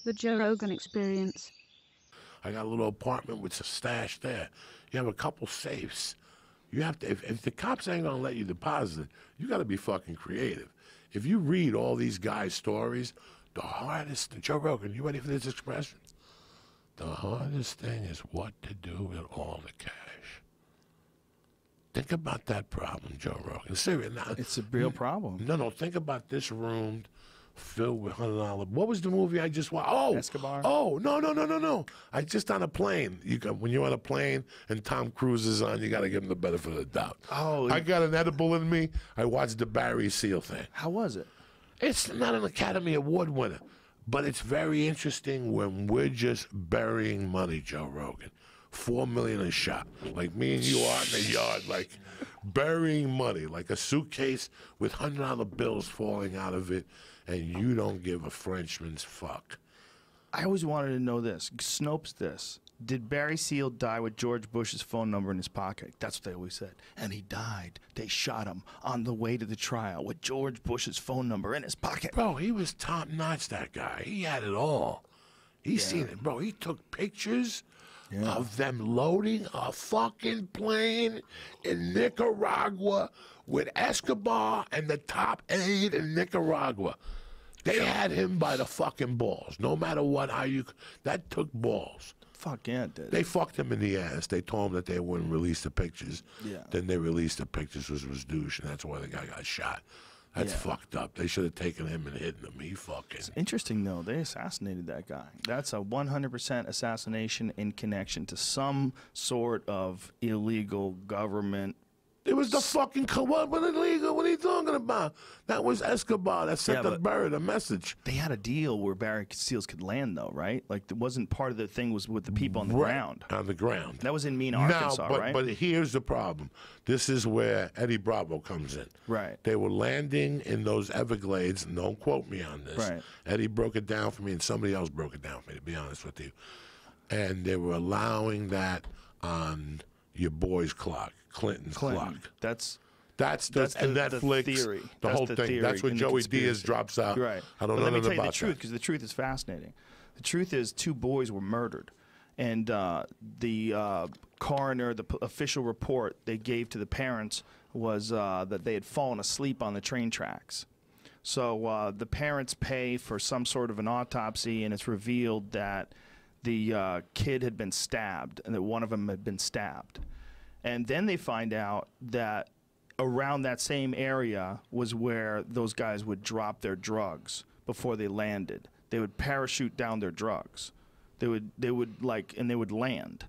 The Joe Rogan Experience. I got a little apartment with a stash there. You have a couple safes. You have to, if the cops ain't gonna let you deposit it, you gotta be fucking creative. If you read all these guys' stories, the hardest, Joe Rogan, you ready for this expression? The hardest thing is what to do with all the cash. Think about that problem, Joe Rogan. Seriously, now, It's a real problem. No, think about this room filled with $100. What was the movie I just watched? Oh, Escobar? Oh, no. I just on a plane. When you're on a plane and Tom Cruise is on, you got to give him the benefit of the doubt. Oh, I got an edible in me. I watched the Barry Seal thing. How was it? It's not an Academy Award winner, but it's very interesting when we're just burying money, Joe Rogan. $4 million a shot, like me and you are in the yard, like burying money, like a suitcase with $100 bills falling out of it, and you don't give a Frenchman's fuck. I always wanted to know this. Snopes this. Did Barry Seal die with George Bush's phone number in his pocket? That's what they always said. And he died. They shot him on the way to the trial with George Bush's phone number in his pocket. Bro, he was top notch, that guy. He had it all. He's seen it, bro. He took pictures of them loading a fucking plane in Nicaragua with Escobar and the top aide in Nicaragua. They had him by the fucking balls. No matter what, that took balls. Fuck yeah, it did. They fucked him in the ass. They told him that they wouldn't release the pictures. Yeah. Then they released the pictures, which was douche, and that's why the guy got shot. That's fucked up. They should have taken him and hidden him. He fucking... It's interesting, though. They assassinated that guy. That's a 100% assassination in connection to some sort of illegal government. It was the fucking... What illegal? What are you talking about? That was Escobar that sent the bird a message. They had a deal where Barry Seals could land, though, right? Like, it wasn't part of the thing was with the people on the ground. On the ground. That was in Mena, Arkansas, right? But here's the problem. This is where Eddie Bravo comes in. Right. They were landing in those Everglades. Don't quote me on this. Right. Eddie broke it down for me, and somebody else broke it down for me, to be honest with you. And they were allowing that on your boy's clock, Clinton's clock. That's Netflix, the theory. The whole thing. Theory That's when Joey Diaz drops out. Right. I don't know Let me tell you about the truth, that. because the truth is fascinating. The truth is 2 boys were murdered. And the coroner, the official report they gave to the parents was that they had fallen asleep on the train tracks. So the parents pay for some sort of an autopsy, and it's revealed that the kid had been stabbed, and that one of them had been stabbed. And then they find out that around that same area was where those guys would drop their drugs before they landed. They would parachute down their drugs. They would land.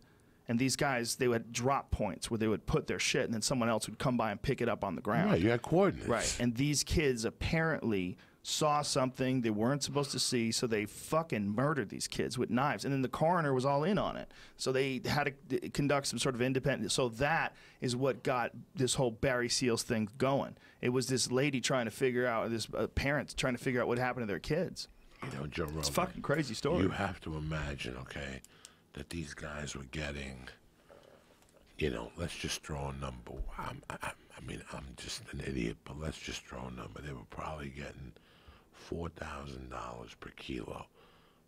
And these guys, they would drop points where they would put their shit, and then someone else would come by and pick it up on the ground. Right, you had coordinates. Right. And these kids apparently saw something they weren't supposed to see, so they fucking murdered these kids with knives. And then the coroner was all in on it. So they had to conduct some sort of independent. So that is what got this whole Barry Seals thing going. It was this lady trying to figure out, this parents trying to figure out what happened to their kids. You know, Joe Rogan. It's a fucking crazy story. You have to imagine, okay, that these guys were getting, you know, let's just throw a number. I mean, I'm just an idiot, but let's just throw a number. They were probably getting $4,000 per kilo.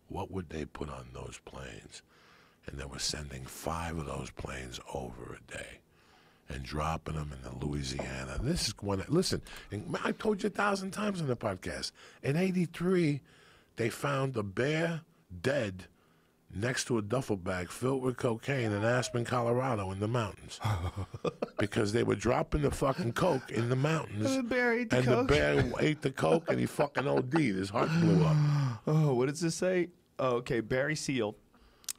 What would they put on those planes? And they were sending 5 of those planes over a day and dropping them in the Louisiana. This is one. Listen, and I told you 1,000 times on the podcast. In '83, they found a bear dead next to a duffel bag filled with cocaine in Aspen, Colorado, in the mountains, because they were dropping the fucking coke in the mountains. And the bear ate the and coke. the bear ate the coke, and he fucking OD'd. His heart blew up. Oh, what does this say? Oh, okay, Barry Seal.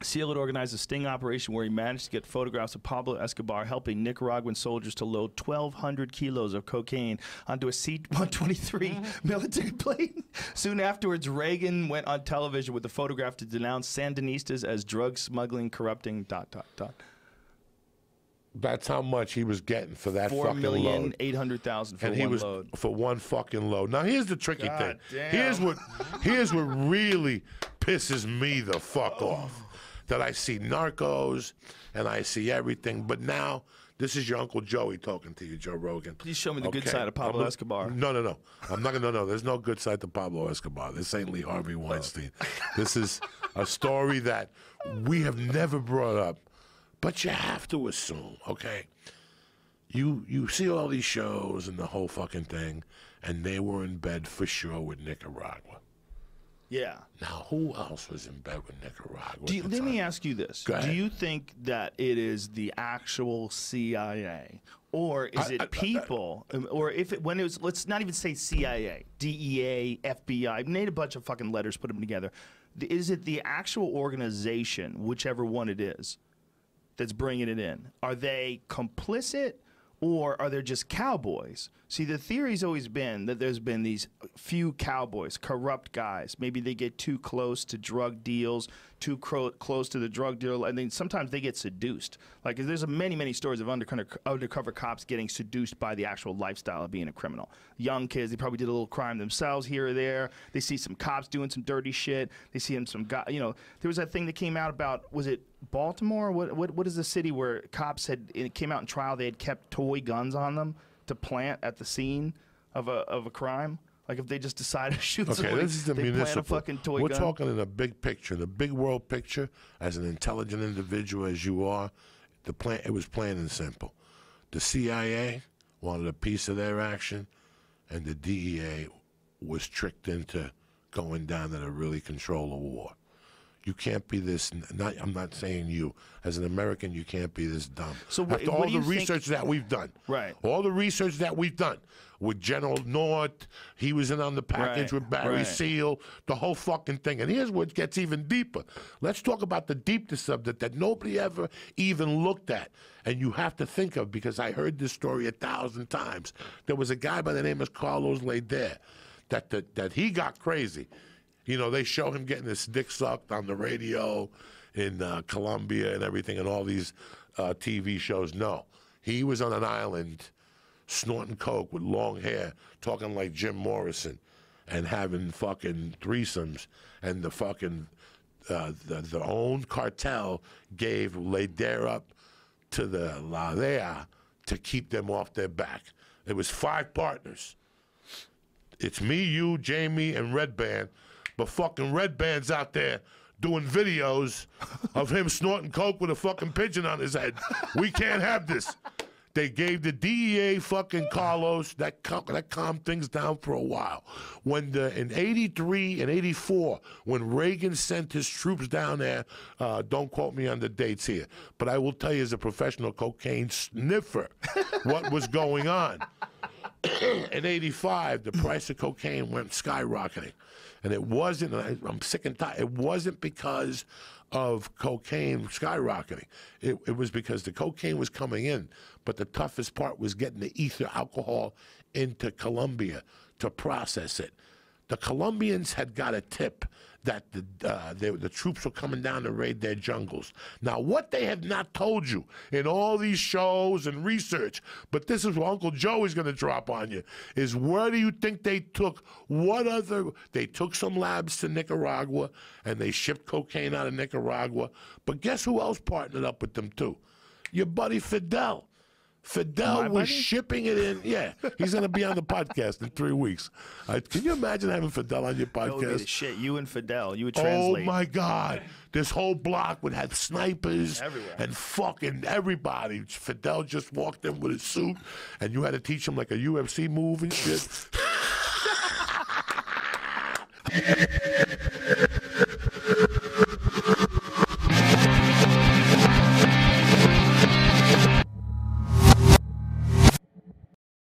Seal had organized a sting operation where he managed to get photographs of Pablo Escobar helping Nicaraguan soldiers to load 1,200 kilos of cocaine onto a C-123 military plane. Soon afterwards, Reagan went on television with the photograph to denounce Sandinistas as drug smuggling, corrupting, ... That's how much he was getting for that fucking load. $4,800,000 for and one load. For one fucking load. Now here's the tricky God thing. damn. Here's what really pisses me the fuck off. That I see Narcos and I see everything, but now This is your Uncle Joey talking to you, Joe Rogan. Please show me the good side of Pablo Escobar. No. I'm not gonna. No. There's no good side to Pablo Escobar. This ain't Lee Harvey Weinstein. This is a story that we have never brought up, but you have to assume. Okay. You see all these shows and the whole fucking thing, and they were in bed for sure with Nicaragua. Yeah. Now, who else was in bed with Nicaragua? Let me ask you this. Go ahead. Do you think that it is the actual CIA, or is it people, or if it, when it was, let's not even say CIA, DEA, FBI, made a bunch of fucking letters, put them together. Is it the actual organization, whichever one it is, that's bringing it in? Are they complicit? Or are there just cowboys? See, the theory's always been that there's been these few cowboys, corrupt guys. Maybe they get too close to drug deals, too close to the drug deal, and then sometimes they get seduced. Like, there's many stories of undercover cops getting seduced by the actual lifestyle of being a criminal. Young kids, they probably did a little crime themselves here or there. They see some cops doing some dirty shit. They see some guy, you know. There was that thing that came out about, was it Baltimore? What is the city where cops it came out in trial, they had kept toy guns on them to plant at the scene of a crime? Like, if they just decide to shoot somebody, this is the they municipal. plant a fucking toy gun. We're talking in a big picture, the big world picture. As an intelligent individual as you are, it was plain and simple. The CIA wanted a piece of their action, and the DEA was tricked into going down to really control a war. You can't be this. I'm not saying you. As an American, you can't be this dumb. So after all the research that we've done, right? All the research that we've done with General North, he was in on the package with Barry Seal, the whole fucking thing. And here's what gets even deeper. Let's talk about the deepness of it that nobody ever even looked at, and you have to think of, because I heard this story 1,000 times. There was a guy by the name of Carlos Leder that he got crazy. You know, they show him getting his dick sucked on the radio in Colombia and everything, and all these TV shows. No, he was on an island snorting coke with long hair, talking like Jim Morrison, and having fucking threesomes. And the fucking the own cartel gave Leder up to the La DEA to keep them off their back. There was 5 partners. It's me, you, Jamie, and Red Band. But fucking Red Band's out there doing videos of him snorting coke with a fucking pigeon on his head. We can't have this. They gave the DEA fucking Carlos, that calmed things down for a while. When in 83 and 84, when Reagan sent his troops down there, don't quote me on the dates here, but I will tell you as a professional cocaine sniffer what was going on. In 85, the price of cocaine went skyrocketing. And it wasn't, I'm sick and tired, it wasn't because of cocaine skyrocketing. It was because the cocaine was coming in, but the toughest part was getting the ether alcohol into Colombia to process it. The Colombians had got a tip that the troops were coming down to raid their jungles. Now, what they have not told you in all these shows and research, but this is what Uncle Joe is going to drop on you, is where do you think they took they took some labs to Nicaragua, and they shipped cocaine out of Nicaragua. But guess who else partnered up with them too? Your buddy Fidel. Fidel was shipping it in. Yeah, he's going to be on the podcast in 3 weeks. Can you imagine having Fidel on your podcast? That would be the shit. You and Fidel, you would translate. Oh, my God. This whole block would have snipers everywhere and fucking everybody. Fidel just walked in with his suit, and you had to teach him like a UFC move and shit.